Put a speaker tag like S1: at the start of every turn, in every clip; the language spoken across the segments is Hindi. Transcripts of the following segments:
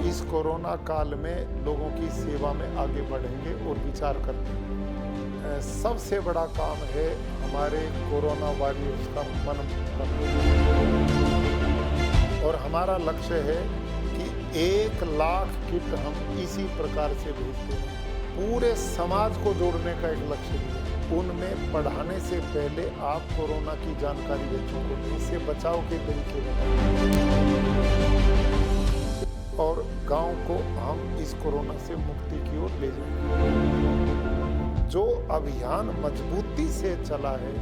S1: इस कोरोना काल में लोगों की सेवा में आगे बढ़ेंगे और विचार करेंगे। सबसे बड़ा काम है हमारे कोरोना वॉरियर्स का मन बनाना और हमारा लक्ष्य है कि 1 लाख किट हम इसी प्रकार से भेजते हैं। पूरे समाज को जोड़ने का एक लक्ष्य भी है। उनमें पढ़ाने से पहले आप कोरोना की जानकारी बच्चों को दें, इससे बचाव के तरीके बताएं और गांव को हम इस कोरोना से मुक्ति की ओर ले जाएंगे। जो अभियान मजबूती से चला है,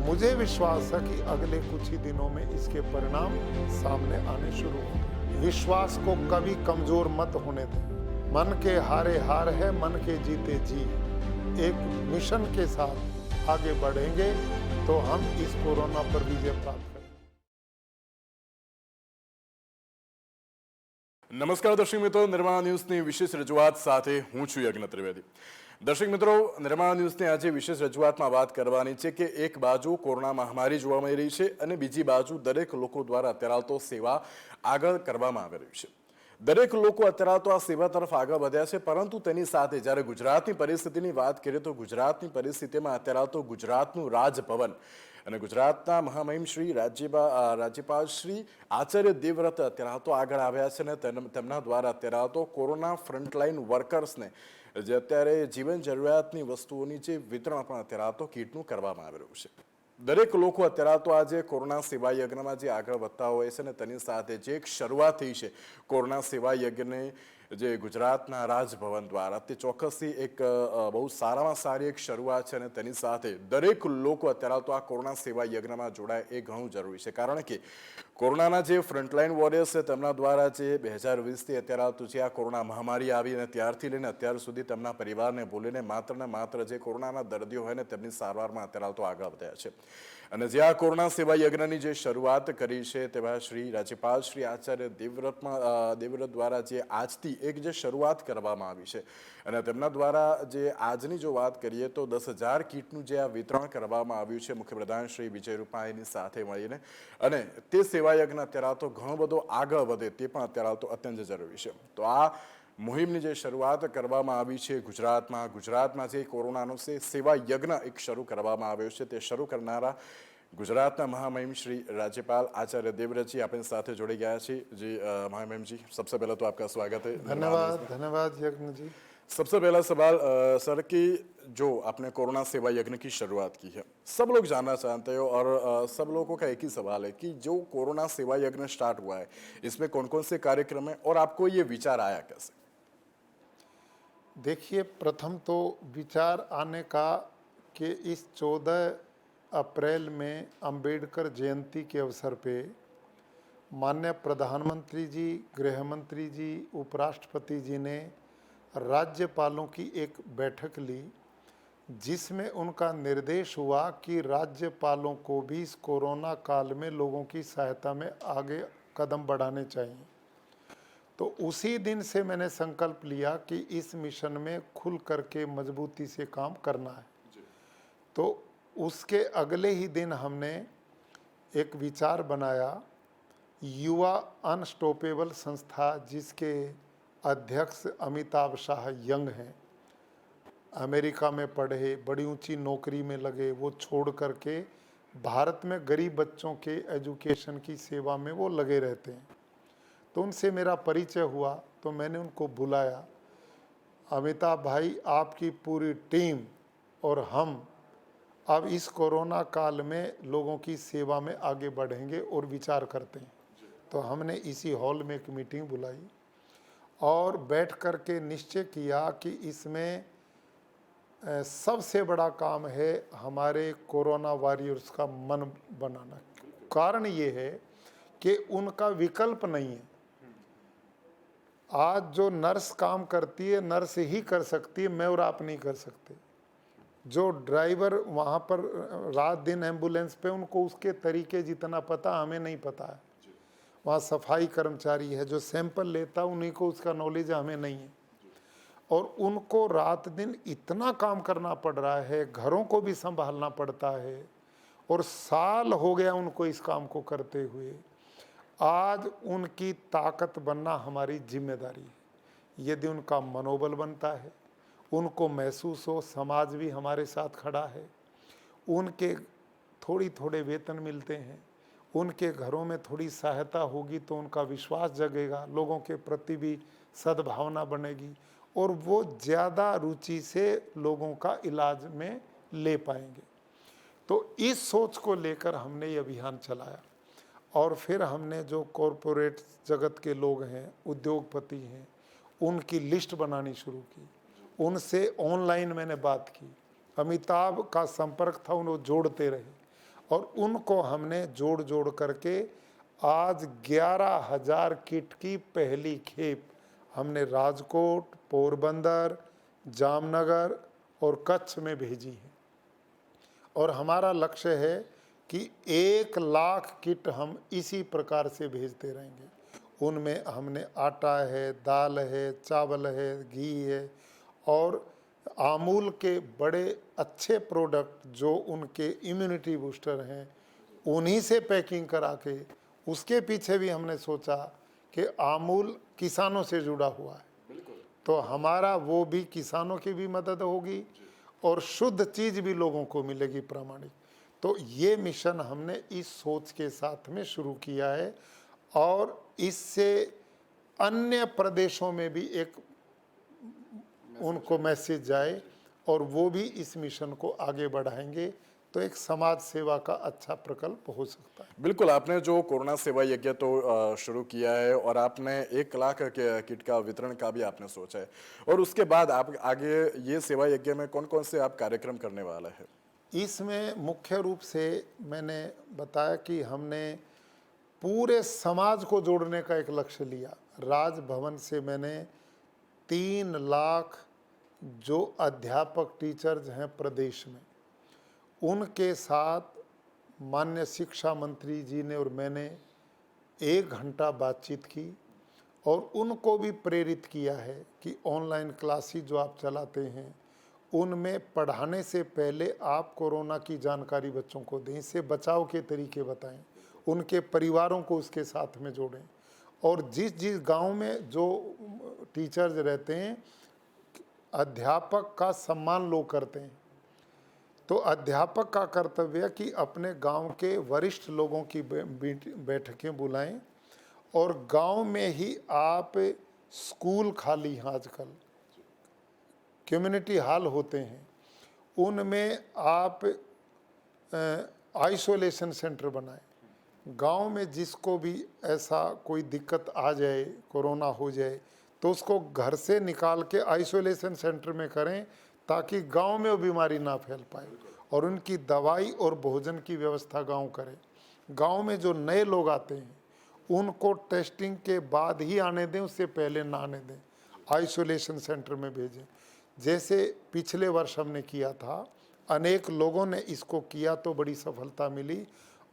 S1: मुझे विश्वास है कि अगले कुछ ही दिनों में इसके परिणाम सामने आने शुरू होंगे। विश्वास को कभी कमजोर मत होने दें। मन के हारे हार है, मन के जीते जी। एक मिशन के साथ आगे बढ़ेंगे तो हम इस कोरोना पर विजय प्राप्त करेंगे।
S2: નમસ્કાર દર્શક મિત્રો, નિર્માણ ન્યૂઝની વિશેષ રજૂઆત સાથે હું છું યજ્ઞ ત્રિવેદી। દર્શક મિત્રો, નિર્માણ ન્યૂઝની આજે વિશેષ રજૂઆતમાં વાત કરવાની છે કે એક બાજુ કોરોના મહામારી જોવા મળી રહી છે અને બીજી બાજુ દરેક લોકો દ્વારા અત્યારે તો સેવા આગળ કરવામાં આવી રહી છે। દરેક લોકો અત્યારે તો આ સેવા તરફ આગળ વધ્યા છે, પરંતુ તેની સાથે જ્યારે ગુજરાતની પરિસ્થિતિની વાત કરીએ તો ગુજરાતની પરિસ્થિતિમાં અત્યારે તો ગુજરાતનું રાજભવન અને ગુજરાતના મહામહિમ શ્રી રાજ્યપાલ શ્રી આચાર્ય દેવવ્રત અત્યારે તો આગળ આવ્યા છે અને તેમના દ્વારા અત્યારે તો કોરોના ફ્રન્ટલાઇન વર્કર્સને જે અત્યારે જીવન જરૂરિયાતની વસ્તુઓની જે વિતરણ પણ અત્યારે તો કીટનું કરવામાં આવી રહ્યું છે। દરેક લોકો અત્યારે તો આજે કોરોના સેવા યજ્ઞમાં જે આગળ વધતા હોય છે ને તેની સાથે જે એક શરૂઆત થઈ છે કોરોના સેવા યજ્ઞને જે ગુજરાતના રાજભવન દ્વારા, તે ચોક્કસથી એક બહુ સારામાં સારી એક શરૂઆત છે અને તેની સાથે દરેક લોકો અત્યારે તો આ કોરોના સેવા યજ્ઞમાં જોડાય એ ઘણું જરૂરી છે, કારણ કે કોરોનાના જે ફ્રન્ટલાઇન વોરિયર્સ છે તેમના દ્વારા જે 2020થી અત્યારે તો જે આ કોરોના મહામારી આવી અને ત્યારથી લઈને અત્યાર સુધી તેમના પરિવારને ભૂલીને માત્ર ને માત્ર જે કોરોનાના દર્દીઓ હોય ને તેમની સારવારમાં અત્યારે તો આગળ વધ્યા છે અને જે આ કોરોના સેવા યજ્ઞની જે શરૂઆત કરી છે તેવા શ્રી રાજ્યપાલ શ્રી આચાર્ય દેવવ્રત દ્વારા જે આજથી એક જે શરૂઆત કરવામાં આવી છે અને તેમના દ્વારા જે આજની જો વાત કરીએ તો 10,000 કીટનું જે આ વિતરણ કરવામાં આવ્યું છે મુખ્યપ્રધાન શ્રી વિજય રૂપાણીની સાથે મળીને, અને તે સેવા યજ્ઞ અત્યારે તો ઘણો બધો આગળ વધે તે પણ અત્યારે તો અત્યંત જરૂરી છે। તો આ મુહિમની જે શરૂઆત કરવામાં આવી છે ગુજરાતમાં જે કોરોનાનો સેવા યજ્ઞ એક શરૂ કરવામાં આવ્યો છે, તે શરૂ કરનારા ગુજરાતના મહામહિમ શ્રી राज्यपाल आचार्य देवव्रत जी अपने साथ जुड़े गया जी। जी महामहिम जी, सबसे पहले तो आपका स्वागत है।
S1: धन्यवाद यज्ञ जी।
S2: सबसे पहला सवाल सर कि जो आपने कोरोना सेवा यज्ञ की शुरुआत की है, सब लोग जानना चाहते हो और सब लोगों का एक ही सवाल है कि जो कोरोना सेवा यज्ञ स्टार्ट हुआ है इसमें कौन कौन से कार्यक्रम है और आपको ये विचार आया कैसे?
S1: देखिए, प्रथम तो विचार आने का कि इस 14 अप्रैल में अंबेडकर जयंती के अवसर पे माननीय प्रधानमंत्री जी, गृह मंत्री जी, उपराष्ट्रपति जी ने राज्यपालों की एक बैठक ली, जिसमें उनका निर्देश हुआ कि राज्यपालों को भी इस कोरोना काल में लोगों की सहायता में आगे कदम बढ़ाने चाहिए। तो उसी दिन से मैंने संकल्प लिया कि इस मिशन में खुल करके मजबूती से काम करना है। तो उसके अगले ही दिन हमने एक विचार बनाया, युवा अनस्टॉपेबल संस्था जिसके अध्यक्ष अमिताभ शाह यंग हैं, अमेरिका में पढ़े, बड़ी ऊंची नौकरी में लगे, वो छोड़ करके भारत में गरीब बच्चों के एजुकेशन की सेवा में वो लगे रहते हैं। तो उनसे मेरा परिचय हुआ तो मैंने उनको बुलाया, अमिताभ भाई, आपकी पूरी टीम और हम अब इस कोरोना काल में लोगों की सेवा में आगे बढ़ेंगे और विचार करते हैं। तो हमने इसी हॉल में एक मीटिंग बुलाई और बैठ कर के निश्चय किया कि इसमें सबसे बड़ा काम है हमारे कोरोना वॉरियर्स का मन बनाना। कारण ये है कि उनका विकल्प नहीं है। आज जो नर्स काम करती है, नर्स ही कर सकती है, मैं और आप नहीं कर सकते। जो ड्राइवर वहाँ पर रात दिन एम्बुलेंस पे, उनको उसके तरीके जितना पता हमें नहीं पता है। वहाँ सफाई कर्मचारी है जो सैंपल लेता, उन्हीं को उसका नॉलेज हमें नहीं है। और उनको रात दिन इतना काम करना पड़ रहा है, घरों को भी संभालना पड़ता है और साल हो गया उनको इस काम को करते हुए। आज उनकी ताकत बनना हमारी जिम्मेदारी है। यदि उनका मनोबल बनता है, उनको महसूस हो समाज भी हमारे साथ खड़ा है, उनके थोड़ी थोड़े वेतन मिलते हैं, उनके घरों में थोड़ी सहायता होगी तो उनका विश्वास जगेगा, लोगों के प्रति भी सद्भावना बनेगी और वो ज़्यादा रुचि से लोगों का इलाज में ले पाएंगे। तो इस सोच को लेकर हमने ये अभियान चलाया और फिर हमने जो कॉरपोरेट जगत के लोग हैं, उद्योगपति हैं, उनकी लिस्ट बनानी शुरू की। उनसे ऑनलाइन मैंने बात की, अमिताभ का संपर्क था, उन्हें जोड़ते रहे और उनको हमने जोड़ जोड़ करके आज 11,000 किट की पहली खेप हमने राजकोट, पोरबंदर, जामनगर और कच्छ में भेजी है। और हमारा लक्ष्य है कि 1 लाख किट हम इसी प्रकार से भेजते रहेंगे। उनमें हमने आटा है, दाल है, चावल है, घी है और आमूल के बड़े अच्छे प्रोडक्ट जो उनके इम्यूनिटी बूस्टर हैं, उन्हीं से पैकिंग करा के, उसके पीछे भी हमने सोचा कि आमूल किसानों से जुड़ा हुआ है, तो हमारा वो भी किसानों की भी मदद होगी और शुद्ध चीज़ भी लोगों को मिलेगी प्रामाणिक। तो ये मिशन हमने इस सोच के साथ में शुरू किया है और इससे अन्य प्रदेशों में भी एक उनको मैसेज जाए और वो भी इस मिशन को आगे बढ़ाएंगे, तो एक समाज सेवा का अच्छा प्रकल्प हो सकता है।
S2: बिल्कुल, आपने जो कोरोना सेवा यज्ञ तो शुरू किया है और आपने 1 लाख के किट का वितरण का भी आपने सोचा है और उसके बाद आप आगे ये सेवा यज्ञ में कौन कौन से आप कार्यक्रम करने वाला है?
S1: इसमें मुख्य रूप से मैंने बताया कि हमने पूरे समाज को जोड़ने का एक लक्ष्य लिया। राजभवन से मैंने 3 लाख जो अध्यापक टीचर्स हैं प्रदेश में, उनके साथ माननीय शिक्षा मंत्री जी ने और मैंने 1 घंटा बातचीत की और उनको भी प्रेरित किया है कि ऑनलाइन क्लासेस जो आप चलाते हैं उनमें पढ़ाने से पहले आप कोरोना की जानकारी बच्चों को दें, इससे बचाव के तरीके बताएं, उनके परिवारों को उसके साथ में जोड़ें और जिस जिस गांव में जो टीचर्स रहते हैं, अध्यापक का सम्मान लोग करते हैं, तो अध्यापक का कर्तव्य है कि अपने गांव के वरिष्ठ लोगों की बैठकें बुलाएं और गांव में ही आप स्कूल खाली हैं आजकल, कम्युनिटी हॉल होते हैं, उनमें आप आइसोलेशन सेंटर बनाएं। गांव में जिसको भी ऐसा कोई दिक्कत आ जाए, कोरोना हो जाए, तो उसको घर से निकाल के आइसोलेशन सेंटर में करें ताकि गांव में वो बीमारी ना फैल पाए और उनकी दवाई और भोजन की व्यवस्था गांव करे। गांव में जो नए लोग आते हैं उनको टेस्टिंग के बाद ही आने दें, उससे पहले ना आने दें, आइसोलेशन सेंटर में भेजें। जैसे पिछले वर्ष हमने किया था, अनेक लोगों ने इसको किया तो बड़ी सफलता मिली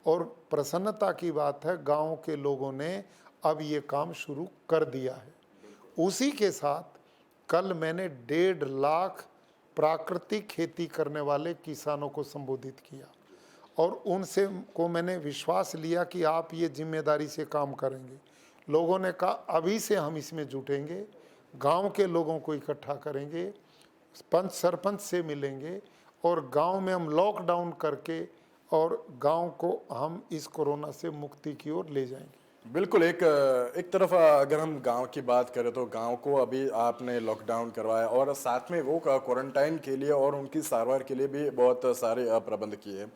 S1: और प्रसन्नता की बात है गांव के लोगों ने अब ये काम शुरू कर दिया है। उसी के साथ कल मैंने 1.5 लाख प्राकृतिक खेती करने वाले किसानों को संबोधित किया और उनसे को मैंने विश्वास लिया कि आप ये जिम्मेदारी से काम करेंगे। लोगों ने कहा अभी से हम इसमें जुटेंगे, गांव के लोगों को इकट्ठा करेंगे, पंच सरपंच से मिलेंगे और गांव में हम लॉकडाउन करके और गांव को हम इस कोरोना से मुक्ति की ओर ले जाएंगे।
S2: बिल्कुल, एक तरफ अगर हम गांव की बात करें तो गांव को अभी आपने लॉकडाउन करवाया और साथ में वो क्वारंटाइन के लिए और उनकी सारवार के लिए भी बहुत सारे प्रबंध किए।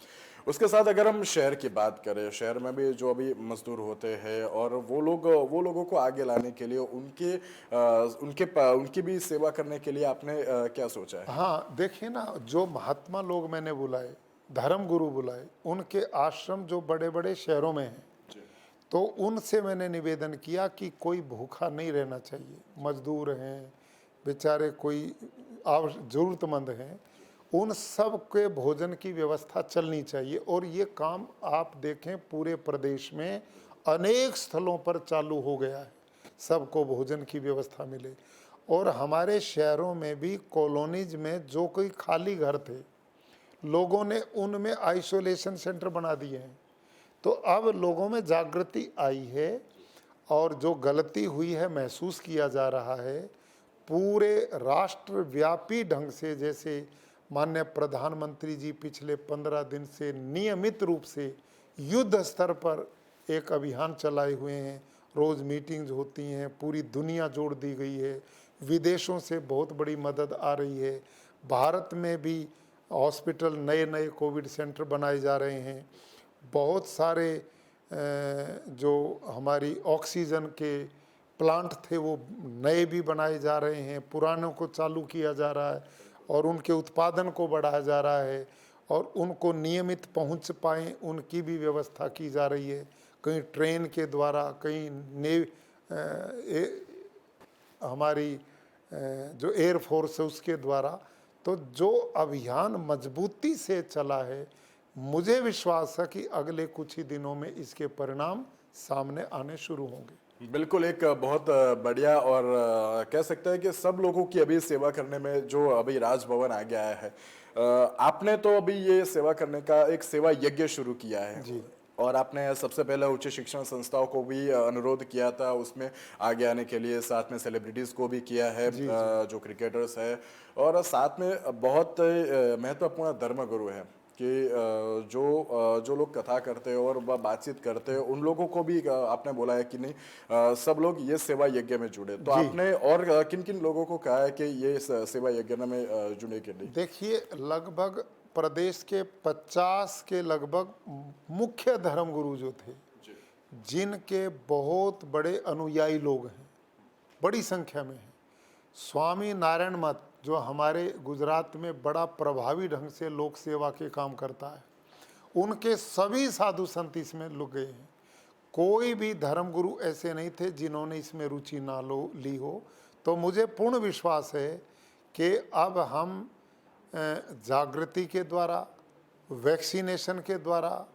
S2: उसके साथ अगर हम शहर की बात करें, शहर में भी जो अभी मजदूर होते हैं और वो लोगों को आगे लाने के लिए उनकी भी सेवा करने के लिए आपने क्या सोचा है?
S1: हाँ, देखिए ना, जो महात्मा लोग मैंने बुलाए, धर्म गुरु बुलाए, उनके आश्रम जो बड़े बड़े शहरों में हैं, तो उनसे मैंने निवेदन किया कि कोई भूखा नहीं रहना चाहिए। मजदूर हैं बेचारे, कोई ज़रूरतमंद हैं, उन सब के भोजन की व्यवस्था चलनी चाहिए और ये काम आप देखें पूरे प्रदेश में अनेक स्थलों पर चालू हो गया है, सबको भोजन की व्यवस्था मिले। और हमारे शहरों में भी कॉलोनीज में जो कोई खाली घर थे, लोगों ने उनमें आइसोलेशन सेंटर बना दिए हैं तो अब लोगों में जागृति आई है और जो गलती हुई है महसूस किया जा रहा है। पूरे राष्ट्रव्यापी ढंग से, जैसे माननीय प्रधानमंत्री जी पिछले 15 दिन से नियमित रूप से युद्ध स्तर पर एक अभियान चलाए हुए हैं, रोज़ मीटिंग्स होती हैं, पूरी दुनिया जोड़ दी गई है, विदेशों से बहुत बड़ी मदद आ रही है, भारत में भी हॉस्पिटल नए नए कोविड सेंटर बनाए जा रहे हैं, बहुत सारे जो हमारी ऑक्सीजन के प्लांट थे वो नए भी बनाए जा रहे हैं, पुरानों को चालू किया जा रहा है और उनके उत्पादन को बढ़ाया जा रहा है और उनको नियमित पहुंच पाएँ उनकी भी व्यवस्था की जा रही है, कहीं ट्रेन के द्वारा, कहीं हमारी जो एयरफोर्स है उसके द्वारा। तो जो अभियान मजबूती से चला है, मुझे विश्वास है कि अगले कुछ ही दिनों में इसके परिणाम सामने आने शुरू होंगे।
S2: बिल्कुल, एक बहुत बढ़िया और कह सकते हैं कि सब लोगों की अभी सेवा करने में जो अभी राजभवन आ गया है, आपने तो अभी ये सेवा करने का एक सेवा यज्ञ शुरू किया है
S1: जी।
S2: और आपने सबसे पहले उच्च शिक्षण संस्थाओं को भी अनुरोध किया था उसमें आगे आने के लिए, साथ में सेलिब्रिटीज को भी किया है, जो क्रिकेटर्स है, और साथ में बहुत महत्वपूर्ण धर्मगुरु है कि जो लोग कथा करते हैं और बातचीत करते हैं उन लोगों को भी आपने बोला है कि नहीं सब लोग ये सेवा यज्ञ में जुड़े। तो आपने और किन किन लोगों को कहा है कि ये सेवा यज्ञ में जुड़े के लिए?
S1: देखिए, लगभग प्रदेश के 50 के लगभग मुख्य धर्मगुरु जो थे, जिनके बहुत बड़े अनुयायी लोग हैं, बड़ी संख्या में हैं। स्वामी नारायण मठ जो हमारे गुजरात में बड़ा प्रभावी ढंग से लोक सेवा के काम करता है, उनके सभी साधु संत इसमें लग गए हैं। कोई भी धर्मगुरु ऐसे नहीं थे जिन्होंने इसमें रुचि ना ली हो। तो मुझे पूर्ण विश्वास है कि अब हम जागृति के द्वारा, वैक्सीनेशन के द्वारा,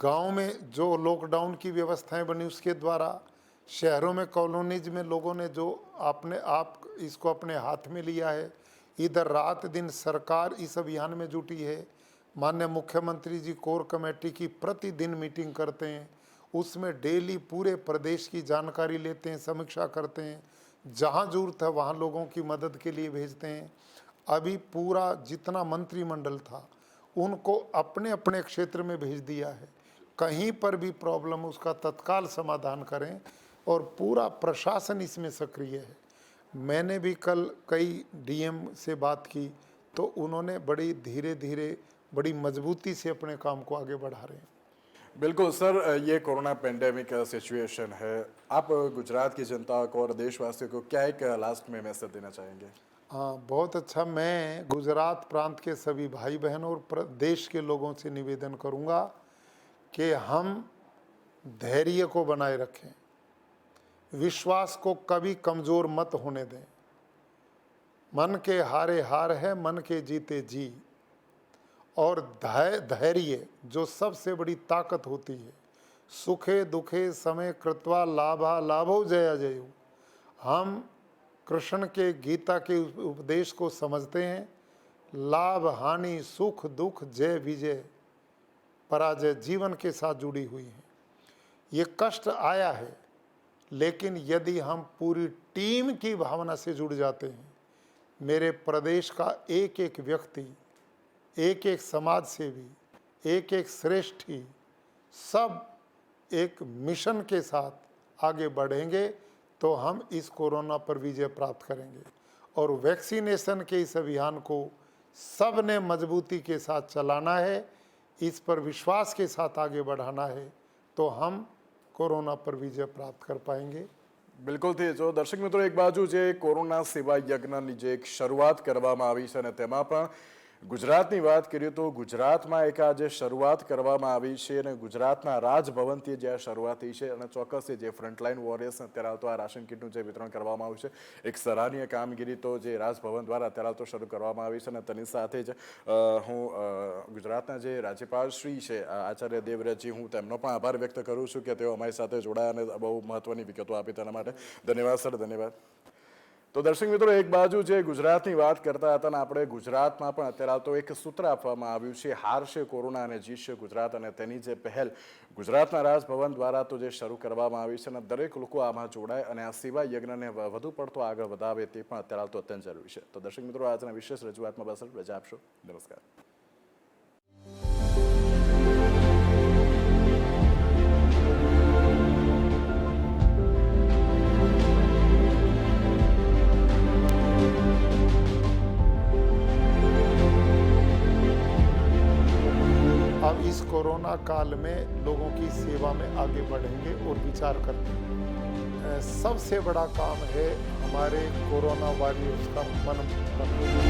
S1: गांव में जो लॉकडाउन की व्यवस्थाएं बनी उसके द्वारा, शहरों में कॉलोनीज में लोगों ने जो आप इसको अपने हाथ में लिया है, इधर रात दिन सरकार इस अभियान में जुटी है। माननीय मुख्यमंत्री जी कोर कमेटी की प्रतिदिन मीटिंग करते हैं, उसमें डेली पूरे प्रदेश की जानकारी लेते हैं, समीक्षा करते हैं, जहाँ जरूरत है वहाँ लोगों की मदद के लिए भेजते हैं। अभी पूरा जितना मंत्रिमंडल था उनको अपने अपने क्षेत्र में भेज दिया है, कहीं पर भी प्रॉब्लम उसका तत्काल समाधान करें, और पूरा प्रशासन इसमें सक्रिय है। मैंने भी कल कई डीएम से बात की तो उन्होंने बड़ी धीरे धीरे बड़ी मजबूती से अपने काम को आगे बढ़ा रहे हैं।
S2: बिल्कुल सर, ये कोरोना पेंडेमिक का सिचुएशन है, आप गुजरात की जनता को और देशवासियों को क्या एक लास्ट में मैसेज देना चाहेंगे?
S1: हाँ, बहुत अच्छा। मैं गुजरात प्रांत के सभी भाई बहनों और देश के लोगों से निवेदन करूँगा कि हम धैर्य को बनाए रखें, विश्वास को कभी कमज़ोर मत होने दें। मन के हारे हार है, मन के जीते जी। और धैर्य जो सबसे बड़ी ताकत होती है, सुखे दुखे समय कृत्वा लाभा लाभो जया जयो। हम कृष्ण के गीता के उपदेश को समझते हैं, लाभ हानि सुख दुख जय विजय पराजय जीवन के साथ जुड़ी हुई हैं। ये कष्ट आया है, लेकिन यदि हम पूरी टीम की भावना से जुड़ जाते हैं, मेरे प्रदेश का एक एक व्यक्ति, एक एक समाज सेवी, एक एक श्रेष्ठी, सब एक मिशन के साथ आगे बढ़ेंगे तो हम इस कोरोना पर विजय प्राप्त करेंगे। और वैक्सीनेशन के इस अभियान को सब ने मजबूती के साथ चलाना है, इस पर विश्वास के साथ आगे बढ़ाना है, तो हम कोरोना पर विजय प्राप्त कर पाएंगे।
S2: બિલકુલ થી જો દર્શક મિત્રો, એક બાજુ જે કોરોના સેવા યજ્ઞની જે એક શરૂઆત કરવામાં આવી છે અને તેમાં પણ ગુજરાતની વાત કરીએ તો ગુજરાતમાં એક આ જે શરૂઆત કરવામાં આવી છે અને ગુજરાતના રાજભવનથી જે આ શરૂઆત થઈ છે અને ચોક્કસ જે ફ્રન્ટલાઇન વોરિયર્સ અત્યારે હાલ તો આ રાશન કીટનું જે વિતરણ કરવામાં આવ્યું છે, એક સરાહનીય કામગીરી તો જે રાજભવન દ્વારા અત્યારે હાલ તો શરૂ કરવામાં આવી છે અને તેની સાથે જ હું ગુજરાતના જે રાજ્યપાલ શ્રી છે આચાર્ય દેવવ્રતજી, હું તેમનો પણ આભાર વ્યક્ત કરું છું કે તેઓ અમારી સાથે જોડાયા અને બહુ મહત્વની વિગતો આપી. તેના માટે ધન્યવાદ સર, ધન્યવાદ. તો દર્શક મિત્રો, એક બાજુ જે ગુજરાતની વાત કરતા હતા ને આપણે ગુજરાતમાં પણ અત્યારે તો એક સૂત્ર આપવામાં આવ્યું છે, હારશે કોરોના અને જીતશે ગુજરાત, અને તેની જે પહેલ ગુજરાતના રાજભવન દ્વારા તો જે શરૂ કરવામાં આવી છે અને દરેક લોકો આમાં જોડાય અને આ સેવા યજ્ઞને વધુ પડતો આગળ વધાવે તે પણ અત્યારે તો અત્યંત જરૂરી છે. તો દર્શક મિત્રો, આજના વિશેષ રજૂઆતમાં બસ રજા આપશો. નમસ્કાર.
S1: अब इस कोरोना काल में लोगों की सेवा में आगे बढ़ेंगे और विचार करेंगे. सबसे बड़ा काम है हमारे कोरोना वॉरियर्स का मन बनाना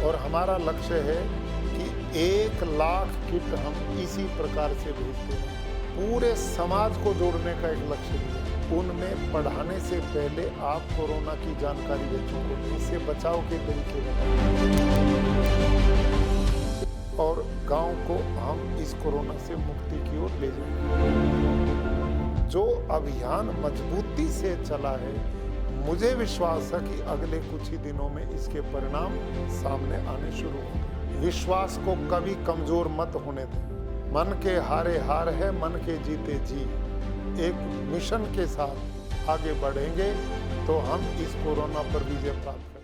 S1: और हमारा लक्ष्य है कि 1 लाख किट हम इसी प्रकार से भेजते हैं. पूरे समाज को जोड़ने का एक लक्ष्य है. उनमें पढ़ाने से पहले आप कोरोना की जानकारी बच्चों को दें, इससे बचाव के तरीके बताएं और गांव को हम इस कोरोना से मुक्ति की ओर ले जाएंगे. जो अभियान मजबूती से चला है, मुझे विश्वास है कि अगले कुछ ही दिनों में इसके परिणाम सामने आने शुरू होंगे. विश्वास को कभी कमजोर मत होने दें. मन के हारे हार है, मन के जीते जी. एक मिशन के साथ आगे बढ़ेंगे तो हम इस कोरोना पर विजय प्राप्त